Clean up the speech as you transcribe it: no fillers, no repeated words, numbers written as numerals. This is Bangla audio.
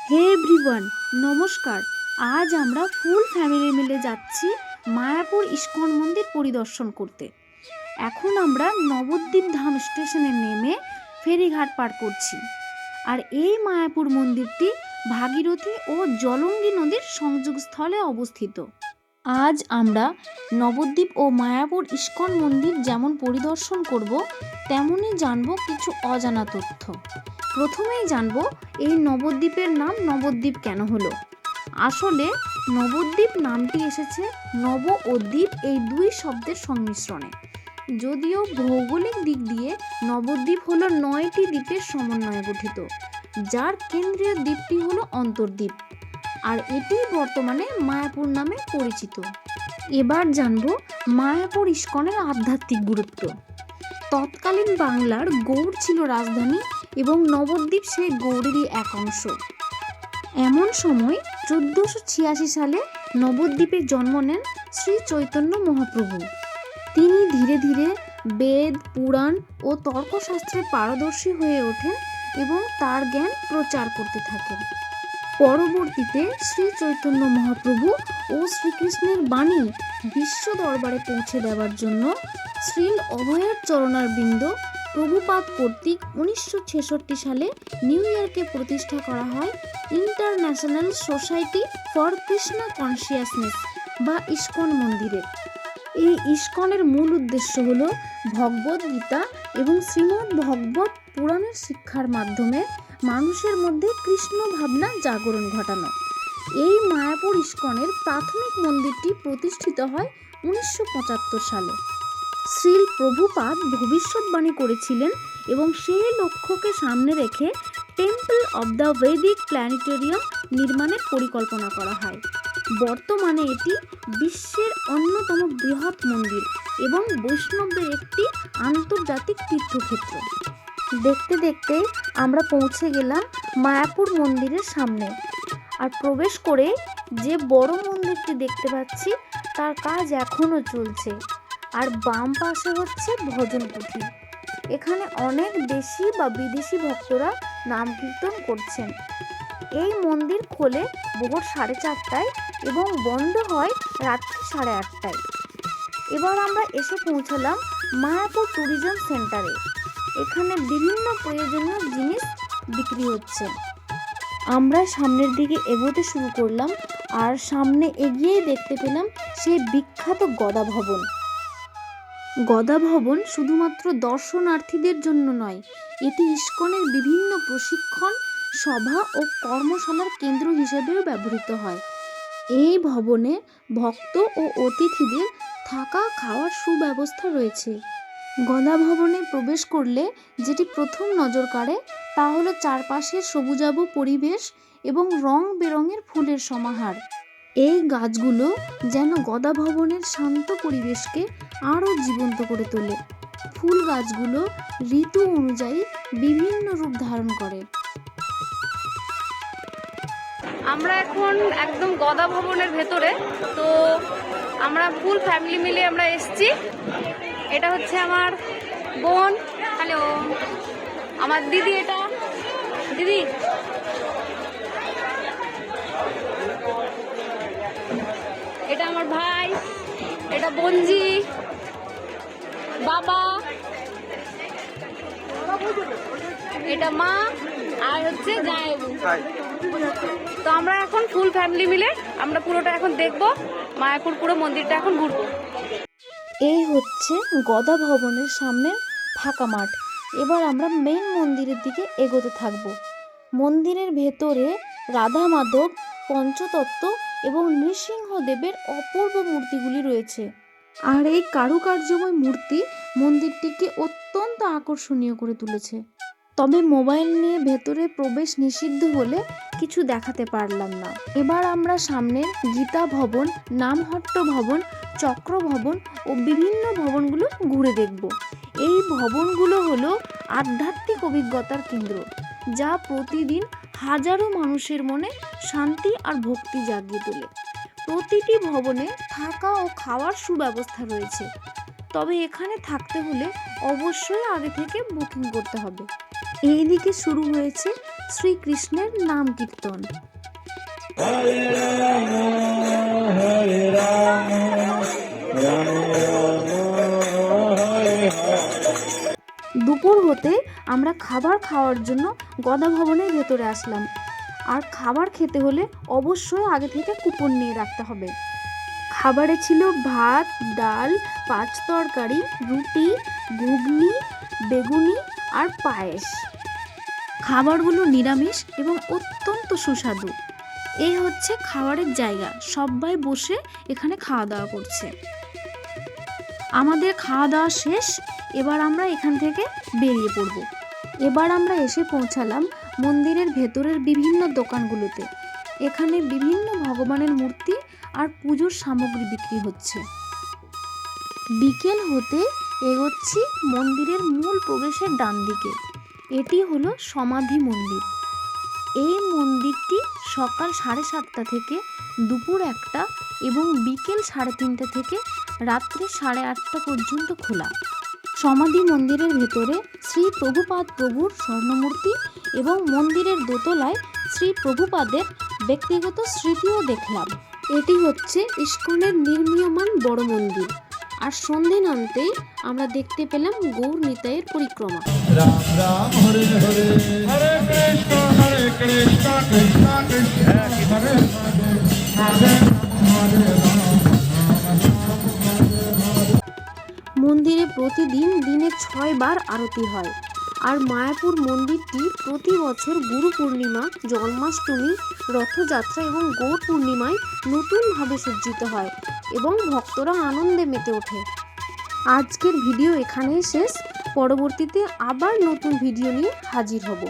হে এভরিওয়ান, নমস্কার। আজ আমরা ফুল ফ্যামিলি মিলে যাচ্ছি মায়াপুর ইস্কন মন্দির পরিদর্শন করতে। এখন আমরা নবদ্বীপ ধাম স্টেশনে নেমে ফেরিঘাট পার করছি। আর এই মায়াপুর মন্দিরটি ভাগীরথী ও জলঙ্গি নদীর সংযোগস্থলে অবস্থিত। আজ আমরা নবদ্বীপ ও মায়াপুর ইস্কন মন্দির যেমন পরিদর্শন করব, তেমনই জানব কিছু অজানা তথ্য। প্রথমেই জানব এই নবদ্বীপের নাম নবদ্বীপ কেন হলো। আসলে নবদ্বীপ নামটি এসেছে নব ও দ্বীপ এই দুই শব্দের সংমিশ্রণে। যদিও ভৌগোলিক দিক দিয়ে নবদ্বীপ হলো 9টি দ্বীপের সমন্বয়ে গঠিত, যার কেন্দ্রীয় দ্বীপটি হলো অন্তর্দ্বীপ, আর এটি বর্তমানে মায়াপুর নামে পরিচিত। এবার জানব মায়াপুর ইস্কনের আধ্যাত্মিক গুরুত্ব। তৎকালীন বাংলার গৌড় ছিল রাজধানী এবং নবদ্বীপ সেই গৌড়েরই এক অংশ। এমন সময় 1486 সালে নবদ্বীপে জন্ম নেন শ্রী চৈতন্য মহাপ্রভু। তিনি ধীরে ধীরে বেদ, পুরাণ ও তর্কশাস্ত্রে পারদর্শী হয়ে ওঠেন এবং তার জ্ঞান প্রচার করতে থাকেন। পরবর্তীতে শ্রী চৈতন্য মহাপ্রভু ও শ্রীকৃষ্ণের বাণী বিশ্ব দরবারে পৌঁছে দেওয়ার জন্য শ্রীল অভয়ের চরণারবিন্দ প্রভুপাদ কর্তৃক 1966 সালে নিউ ইয়র্কে প্রতিষ্ঠা করা হয় international society for Krishna consciousness বা ইস্কন মন্দিরের। এই ইস্কনের মূল উদ্দেশ্য হল ভগবদ গীতা এবং শ্রীমদ্ ভগবত পুরাণের শিক্ষার মাধ্যমে মানুষের মধ্যে কৃষ্ণ ভাবনা জাগরণ ঘটানো। এই মায়াপুর ইস্কনের প্রাথমিক মন্দিরটি প্রতিষ্ঠিত হয় 1975 সালে। শ্রীল প্রভুপাদ ভবিষ্যৎবাণী করেছিলেন এবং সেই লক্ষ্যকে সামনে রেখে টেম্পল অব দ্য বৈদিক প্ল্যানেটোরিয়াম নির্মাণের পরিকল্পনা করা হয়। বর্তমানে এটি বিশ্বের অন্যতম বৃহৎ মন্দির এবং বৈষ্ণবদের একটি আন্তর্জাতিক তীর্থক্ষেত্র। দেখতে দেখতে আমরা পৌঁছে গেলাম মায়াপুর মন্দিরের সামনে। আর প্রবেশ করে যে বড় মন্দিরটি দেখতে পাচ্ছি তার কাজ এখনও চলছে। আর বাম পাশে হচ্ছে ভজন কুঠি। এখানে অনেক দেশি বা বিদেশি ভক্তরা নাম কীর্তন করছেন। এই মন্দির খোলে ভোর 4:30টায় এবং বন্ধ হয় রাত্রি 8:30টায়। এবার আমরা এসে পৌঁছলাম মায়াপুর ট্যুরিজম সেন্টারে। এখানে বিভিন্ন প্রয়োজনীয় জিনিস বিক্রি হচ্ছে। আমরা সামনের দিকে এগোতে শুরু করলাম, আর সামনে এগিয়ে দেখতে পেলাম সেই বিখ্যাত গদা ভবন। গদা ভবন শুধুমাত্র দর্শনার্থীদের জন্য নয়, এটি ইস্কনের বিভিন্ন প্রশিক্ষণ, সভা ও কর্মশালার কেন্দ্র হিসেবেও ব্যবহৃত হয়। এই ভবনে ভক্ত ও অতিথিদের থাকা খাওয়ার সুব্যবস্থা রয়েছে। গদা ভবনে প্রবেশ করলে যেটি প্রথম নজর কাড়ে তা হলো চারপাশের সবুজাভ পরিবেশ এবং রং বেরঙের ফুলের সমাহার। এই গাছগুলো যেন গদা ভবনের শান্ত পরিবেশকে আরও জীবন্ত করে তোলে। ফুল গাছগুলো ঋতু অনুযায়ী বিভিন্ন রূপ ধারণ করে। আমরা এখন একদম গদা ভবনের ভেতরে। তো আমরা ফুল ফ্যামিলি মিলে আমরা এসেছি। এটা হচ্ছে আমার বোন, হ্যালো, আমার দিদি, এটা দিদি, এটা আমার ভাই, এটা বোনজি, বাবা, এটা মা, আর হচ্ছে জামাইবাবু। তো আমরা এখন ফুল ফ্যামিলি মিলে আমরা পুরোটা এখন দেখবো, মায়াপুর পুরো মন্দিরটা এখন ঘুরবো। এই হচ্ছে গদা ভবনের সামনের ফাঁকা মাঠ। এবার আমরা মেন মন্দিরের দিকে এগোতে থাকব। মন্দিরের ভেতরে রাধা মাধব, পঞ্চতত্ত্ব এবং নৃসিংহদেবের অপূর্ব মূর্তিগুলি রয়েছে। আর এই কারুকার্যময় মূর্তি মন্দিরটিকে অত্যন্ত আকর্ষণীয় করে তুলেছে। তবে মোবাইল নিয়ে ভেতরে প্রবেশ নিষিদ্ধ বলে কিছু দেখাতে পারলাম না। এবার আমরা সামনের গীতা ভবন, নামহট্ট ভবন, চক্র ভবন ও বিভিন্ন ভবনগুলো ঘুরে দেখব। এই ভবনগুলো হলো আধ্যাত্মিক অভিজ্ঞতার কেন্দ্র, যা প্রতিদিন হাজারো মানুষের মনে শান্তি আর ভক্তি জাগিয়ে তোলে। প্রতিটি ভবনে থাকা ও খাওয়ার সুব্যবস্থা রয়েছে, তবে এখানে থাকতে হলে অবশ্যই আগে থেকে বুকিং করতে হবে। এইদিকে শুরু হয়েছে শ্রীকৃষ্ণের নাম কীর্তন। Hare Rama, Hare Rama, Rama Rama, Hare Hare. দুপুর হতে আমরা খাবার খাওয়ার জন্য গদা ভবনের ভেতরে আসলাম। আর খাবার খেতে হলে অবশ্যই আগে থেকে কুপন নিয়ে রাখতে হবে। খাবারে ছিল ভাত, ডাল, 5 তরকারি, রুটি, ঘুগনি, বেগুনি আর পায়েস। খাবারগুলো নিরামিষ এবং অত্যন্ত সুস্বাদু। এই হচ্ছে খাবারের জায়গা, সবাই বসে এখানে খাওয়া দাওয়া করছে। আমাদের খাওয়া দাওয়া শেষ, এবার আমরা এখান থেকে বেরিয়ে পড়ব। এবার আমরা এসে পৌঁছালাম মন্দিরের ভেতরের বিভিন্ন দোকানগুলোতে। এখানে বিভিন্ন ভগবানের মূর্তি আর পুজোর সামগ্রী বিক্রি হচ্ছে। বিকেল হতে এগোচ্ছি মন্দিরের মূল প্রবেশের ডান দিকে। এটি হলো সমাধি মন্দির। এই মন্দিরটি সকাল 7:30 থেকে দুপুর 1টা এবং বিকেল 3:30 থেকে রাত্রি 8:30 পর্যন্ত খোলা। সমাধি মন্দিরের ভেতরে শ্রী প্রভুপাদ প্রভুর স্বর্ণমূর্তি এবং মন্দিরের দোতলায় শ্রী প্রভুপাদের ব্যক্তিগত স্মৃতিও দেখলাম। এটি হচ্ছে ইস্কনের নির্মীয়মান বড় মন্দির। আর সন্ধে নামতেই আমরা দেখতে পেলাম গৌর নিতাইয়ের পরিক্রমা। Ram Ram, Hare Hare, Hare Krishna, Krishna Krishna, Hare Hare, Hare Rama. মন্দিরে প্রতিদিন দিনে 6 বার আরতি হয়। আর মায়াপুর মন্দিরটি প্রতি বছর গুরু পূর্ণিমা, জন্মাষ্টমী, রথযাত্রা এবং গৌর পূর্ণিমায় নতুনভাবে সজ্জিত হয় এবং ভক্তরা আনন্দে মেতে ওঠে। আজকের ভিডিও এখানেই শেষ। পরবর্তীতে আবার নতুন ভিডিও নিয়ে হাজির হব।